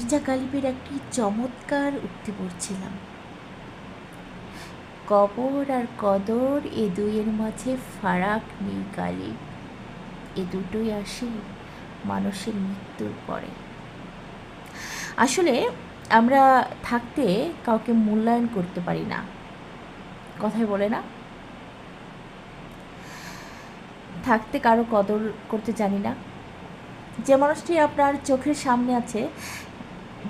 মির্জা গালিবের একটি চমৎকার উক্তি পড়ছিলাম, কবর আর কদর এ দুইয়ের মাঝে ফারাক নেই গালিব, এ দুটোই আসে মানুষের মৃত্যুর পরে। আসলে আমরা থাকতে কাউকে মূল্যায়ন করতে পারি না, কথাই বলে না, থাকতে কারো কদর করতে জানি না। যে মানুষটি আপনার চোখের সামনে আছে,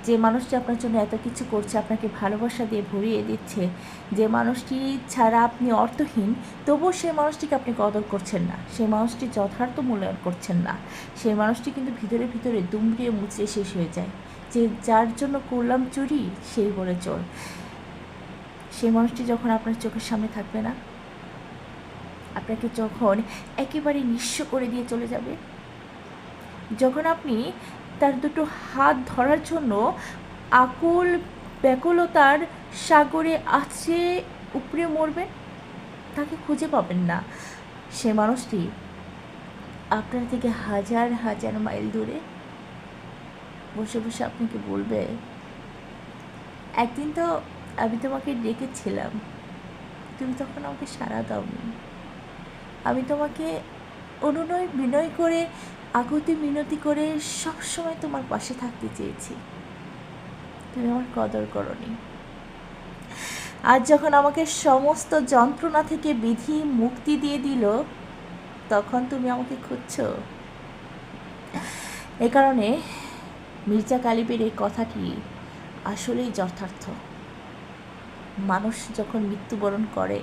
যে মানুষটি আপনার জন্য এত কিছু করছে, আপনাকে ভালোবাসা দিয়ে ভরিয়ে দিচ্ছে, যে মানুষটি ছাড়া আপনি অর্থহীন, তবুও সেই মানুষটিকে আপনি কদর করছেন না, সেই মানুষটি যথার্থ মূল্যায়ন করছেন না, সেই মানুষটি কিন্তু ভিতরে ভিতরে দুমড়িয়ে মুচড়ে শেষ হয়ে যায়। যে যার জন্য করলাম চুরি সেই বলে চোর, সেই মানুষটি যখন আপনার চোখের সামনে থাকবে না, আপনাকে যখন একেবারে নিঃস্ব করে দিয়ে চলে যাবে, যখন আপনি তার দুটো হাত ধরার জন্য আকুল ব্যাকুলতার সাগরে আছড়ে উপড়ে মরবেন, তাকে খুঁজে পাবেন না। সে মানুষটি আপনার থেকে হাজার হাজার মাইল দূরে বসে বসে আপনাকে বলবে, একদিন তো আমি তোমাকে ডেকেছিলাম, তুমি তখন আমাকে সাড়া দাওনি, আমি তোমাকে অনুনয় বিনয় করে আকুতি মিনতি করে সবসময় তোমার পাশে থাকতে চেয়েছি, তুমি আমার কদর করনি। আজ যখন আমাকে সমস্ত যন্ত্রণা থেকে বিধি মুক্তি দিয়ে দিল, তখন তুমি আমাকে খুঁজছো। এ কারণে মির্জা গালিবের এই কথাটি আসলেই যথার্থ। মানুষ যখন মৃত্যুবরণ করে,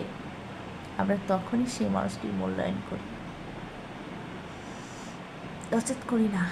আমরা তখনই সেই মানুষটির মূল্যায়ন করি, নচেত করি না।